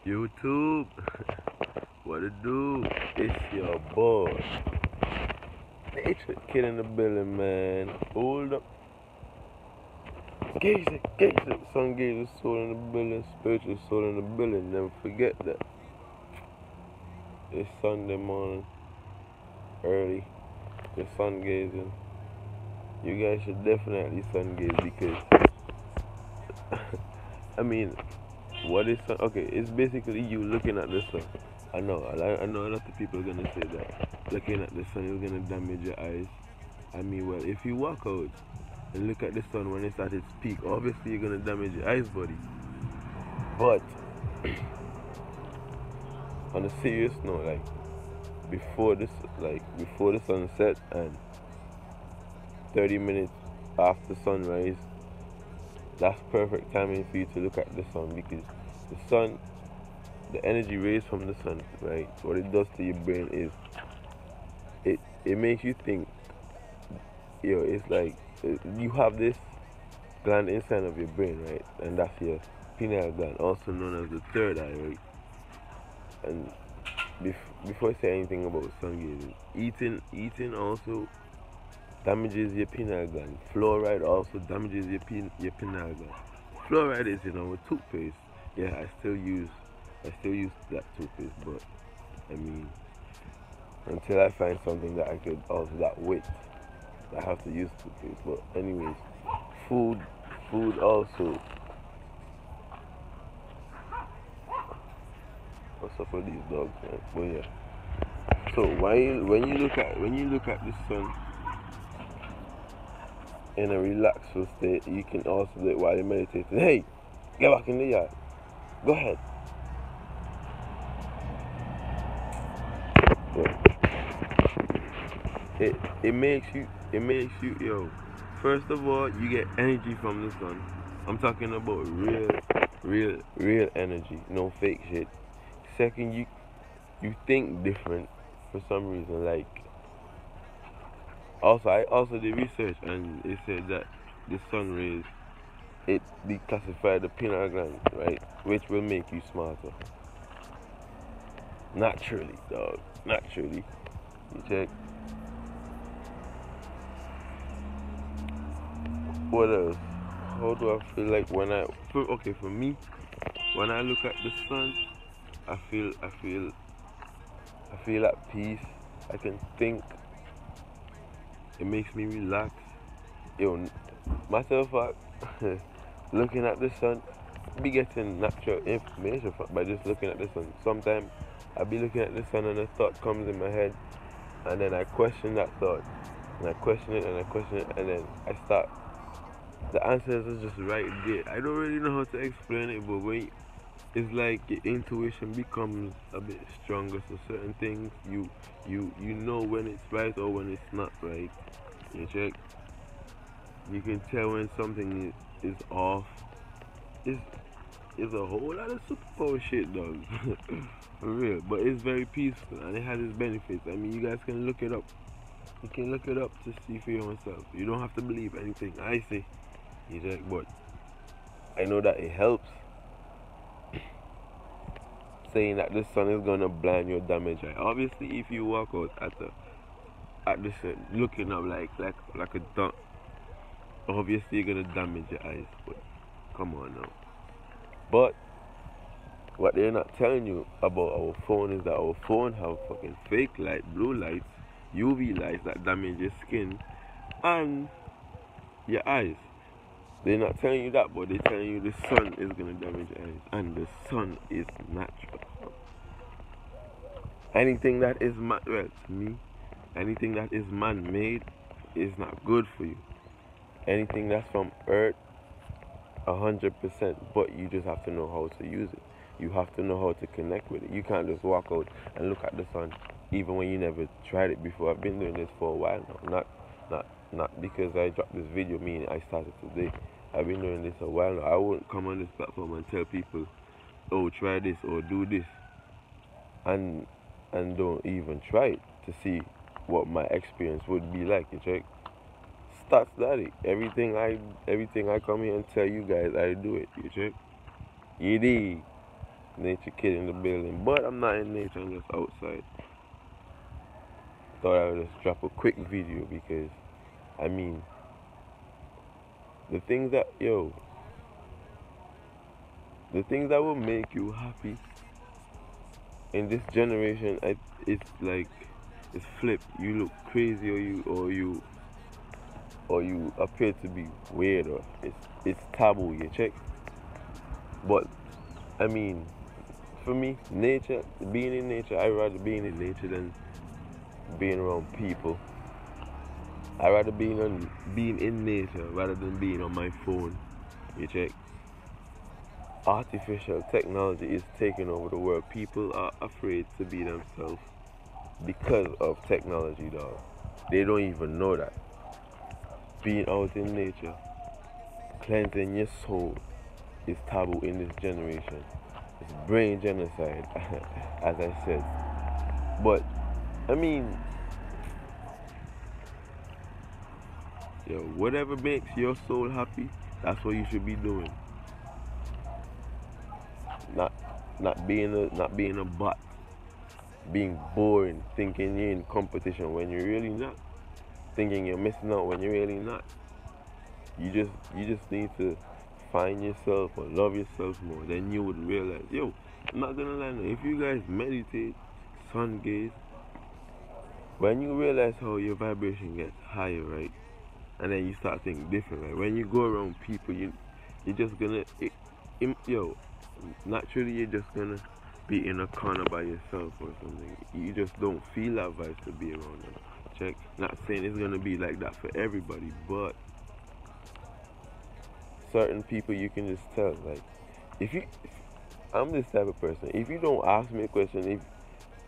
YouTube, what it do? It's your boy, Nature Kid in the building, man. Hold up. Gaze it. Sun gaze soul in the building, spiritual soul in the building. Never forget that. It's Sunday morning, early. It's sun gazing. You guys should definitely sun gaze because, I mean, what is sun? Okay, it's basically you looking at the sun. I know a lot of people are gonna say that looking at the sun is gonna damage your eyes. I mean, well, if you walk out and look at the sun when it's at its peak, obviously you're gonna damage your eyes, buddy. But on a serious note, like before the sunset and 30 minutes after sunrise, that's perfect timing for you to look at the sun because the sun, the energy rays from the sun, right? What it does to your brain is it makes you think. It's like you have this gland inside of your brain, right? And that's your pineal gland, also known as the third eye, right? And before I say anything about sun gazing, eating also damages your pineal gland. Fluoride also damages your pineal gland. Fluoride is in our toothpaste. Yeah, I still use that toothpaste, but I mean, until I find something that I could also that with, I have to use toothpaste. But anyways, food, food also. What's up with these dogs, man? But yeah. So when you look at the sun in a relaxful state, you can also do it while you're meditating. Hey, get back in the yard. Go ahead. But it makes you yo. First of all, you get energy from the sun. I'm talking about real energy, no fake shit. Second, you think different for some reason. Like I also did research and it said that the sun rays it declassify the pineal gland, right, which will make you smarter. Naturally, dog. Naturally. You check. What else? How do I feel like for me, when I look at the sun, I feel I feel I feel at peace. I can think. It makes me relax. Yo, matter of fact, looking at the sun, be getting natural information by just looking at the sun. Sometimes I be looking at the sun and a thought comes in my head, and then I question that thought, and I question it and I question it, and then I start. The answers are just right there. I don't really know how to explain it, but it's like your intuition becomes a bit stronger. So certain things you know when it's right or when it's not right. You check. You can tell when something is off. It's it's a whole lot of superpower shit, dog. For real, but it's very peaceful and it has its benefits. I mean, you guys can look it up. You can look it up to see for yourself. You don't have to believe anything I say. You check, but I know that it helps. Saying that the sun is gonna blind your damage eye. Obviously, if you walk out at the sun, looking up like a duck, obviously you're gonna damage your eyes. But come on now. But what they're not telling you about our phone is that our phone have fucking fake light, blue lights, UV lights that damage your skin and your eyes. They're not telling you that, but they're telling you the sun is gonna damage your eyes, and the sun is natural. Anything that is well, to me, anything that is man-made is not good for you. Anything that's from Earth, 100%. But you just have to know how to use it. You have to know how to connect with it. You can't just walk out and look at the sun, even when you never tried it before. I've been doing this for a while now. Not because I dropped this video, meaning I started today. I've been doing this a while now. I won't come on this platform and tell people, oh, try this or do this, and don't even try it to see what my experience would be like. You check. Start study. Everything I come here and tell you guys, I do it. You check. You dig. Nature Kid in the building. But I'm not in nature, I'm just outside. Thought I would just drop a quick video because, I mean, the things that, yo, the things that will make you happy in this generation, it's like, it's flipped. You look crazy or you appear to be weird or it's taboo, you check? But, I mean, for me, nature, being in nature, I'd rather being in nature than being around people. I'd rather being in nature rather than being on my phone. You check? Artificial technology is taking over the world. People are afraid to be themselves because of technology, dog. They don't even know that. Being out in nature, cleansing your soul is taboo in this generation. It's brain genocide, as I said. But, I mean, yo, whatever makes your soul happy, that's what you should be doing. Not not being a bot, being boring, thinking you're in competition when you're really not, thinking you're missing out when you're really not. You just need to find yourself or love yourself more. Then you would realize, yo, I'm not gonna lie now, if you guys meditate, sun gaze, when you realize how your vibration gets higher, right? And then you start thinking different, right? When you go around people, you're just gonna yo, naturally you're just gonna be in a corner by yourself or something. You just don't feel that vibe to be around them. Check. Not saying it's gonna be like that for everybody, but certain people you can just tell. Like, if you, I'm this type of person. If you don't ask me a question,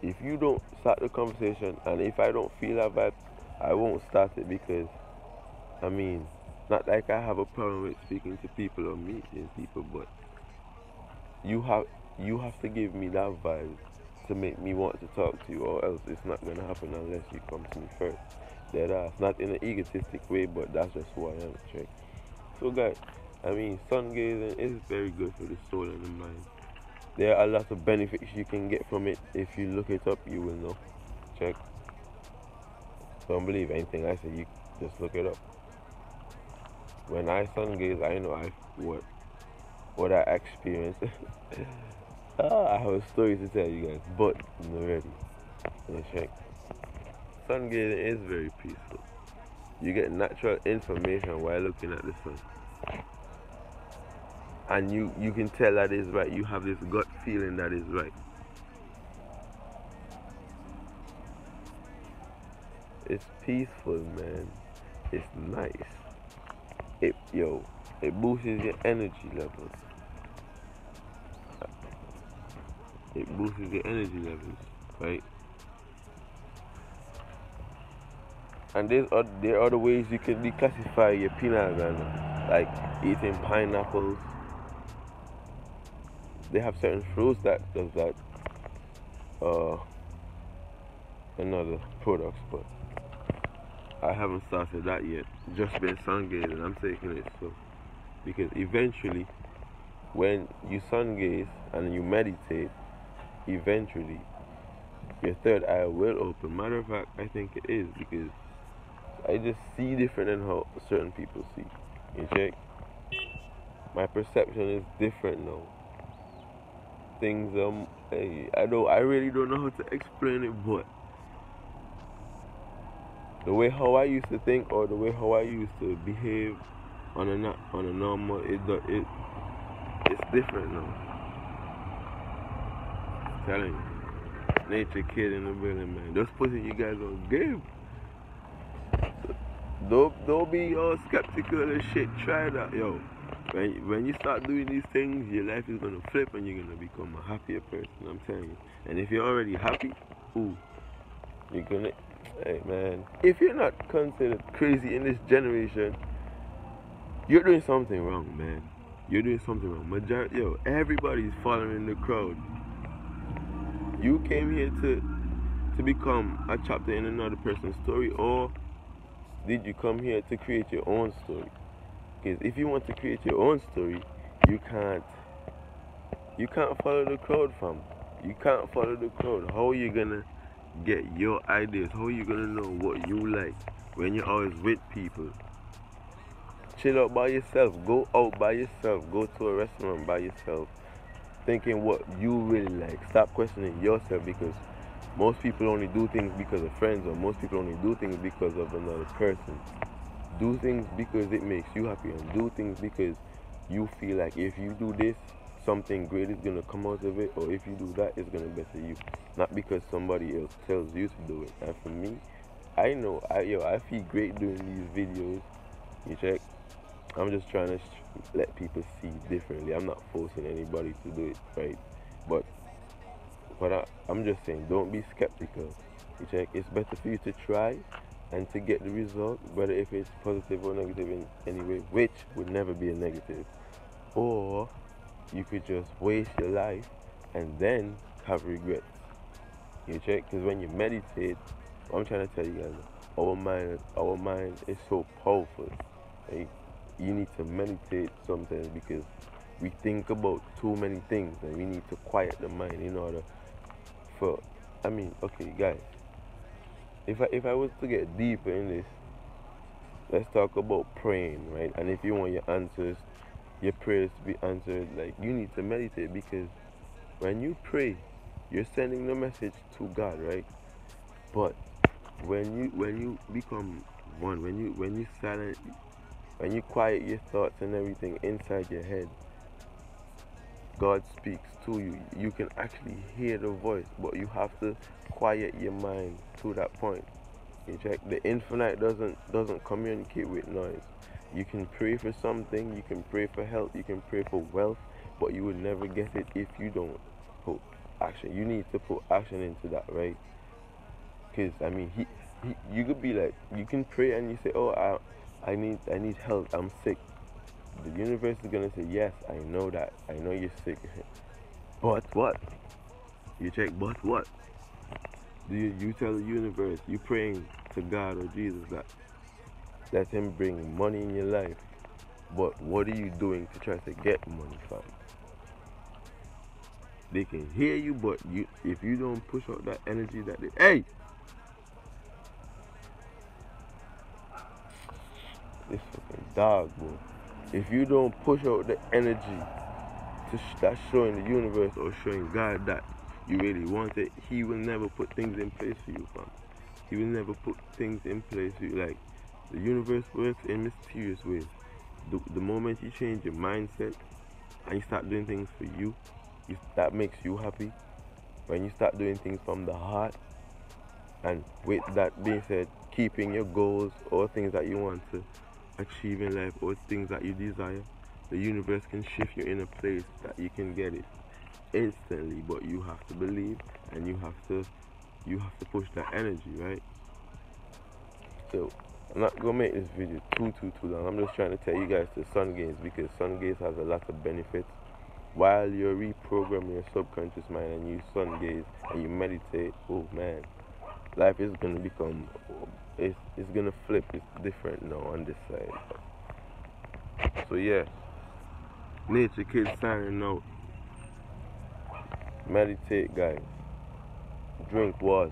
if you don't start the conversation, and if I don't feel that vibe, I won't start it because, I mean, not like I have a problem with speaking to people or meeting people, but you have you have to give me that vibe to make me want to talk to you, or else it's not gonna happen unless you come to me first. Dead ass. Not in an egotistic way, but that's just who I am. Check. So guys, I mean, sun gazing is very good for the soul and the mind. There are a lot of benefits you can get from it. If you look it up, you will know. Check. Don't believe anything I say. You just look it up. When I sun gaze, I know what I experienced. I have a story to tell you guys, but I'm not ready. Let's check. Sun gazing is very peaceful. You get natural information while looking at the sun. And you can tell that is right. You have this gut feeling that is right. It's peaceful, man. It's nice. It boosts your energy levels. It boosts your energy levels, right? And there are other ways you can declassify your peanut grana, like eating pineapples. They have certain fruits that does that. Uh, Another products, but I haven't started that yet. Just been sun gazing. I'm taking it slow because eventually, when you sun gaze and you meditate, eventually your third eye will open. Matter of fact, I think it is because I just see different than how certain people see. You check? My perception is different now. Things I really don't know how to explain it, but the way how I used to think or the way how I used to behave on a normal it's different now. I'm telling you. Nature Kid in the building, man. Those pussy you guys don't give. Don't be all skeptical and shit. Try that, yo. When you start doing these things, your life is gonna flip and you're gonna become a happier person. I'm telling you. And if you're already happy, ooh, you're gonna. Hey man, if you're not considered crazy in this generation, you're doing something wrong, man. You're doing something wrong. Everybody's following the crowd. You came here to become a chapter in another person's story, or did you come here to create your own story? Because if you want to create your own story, you can't You can't follow the crowd, fam. You can't follow the crowd. How are you gonna get your ideas? How are you gonna know what you like when you're always with people? Chill out by yourself. Go out by yourself. Go to a restaurant by yourself. Thinking what you really like. Stop questioning yourself, because most people only do things because of friends, or most people only do things because of another person. Do things because it makes you happy, and do things because you feel like if you do this, something great is gonna come out of it, or if you do that, it's gonna better you. Not because somebody else tells you to do it. And for me, I know I feel great doing these videos. You check. I'm just trying to let people see differently. I'm not forcing anybody to do it, right? But I'm just saying, don't be skeptical. You check. It's better for you to try and to get the result, whether if it's positive or negative in any way, which would never be a negative. Or you could just waste your life and then have regrets. You check, because when you meditate, what I'm trying to tell you guys, our mind is so powerful. Right? You need to meditate sometimes, because we think about too many things, and we need to quiet the mind in order for. I mean, okay, guys. If I was to get deeper in this, let's talk about praying, right? And if you want your prayers to be answered, like, you need to meditate, because when you pray, you're sending the message to God, right? But when you become one, when you silent, when you quiet your thoughts and everything inside your head, God speaks to you. You can actually hear the voice, but you have to quiet your mind to that point. You check. The infinite doesn't communicate with noise. You can pray for something, you can pray for health, you can pray for wealth, but you would never get it if you don't put action. You need to put action into that, right? Because I mean, you could be like, you can pray and you say, oh, I need help, I'm sick. The universe is gonna say, yes, I know that, I know you're sick. But what? You check, but what? You tell the universe, you praying to God or Jesus that let him bring money in your life. But what are you doing to try to get money from? They can hear you, but if you don't push out that energy that they, hey, this fucking dog, bro. If you don't push out the energy that's showing the universe or showing God that you really want it, he will never put things in place for you, fam. He will never put things in place for you. Like, the universe works in mysterious ways. The moment you change your mindset and you start doing things for you, that makes you happy. When you start doing things from the heart, and with that being said, keeping your goals or things that you want to achieve in life or things that you desire, the universe can shift you in a place that you can get it instantly. But you have to believe, and you have to push that energy, right? So I'm not gonna make this video too long. I'm just trying to tell you guys the sun gaze, because sun gaze has a lot of benefits. While you're reprogramming your subconscious mind and you sun gaze and you meditate, oh man, life is gonna become, it's gonna flip. It's different now on this side. So yeah, Nature Kid signing out. Meditate, guys. Drink water.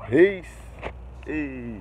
Peace. Hey.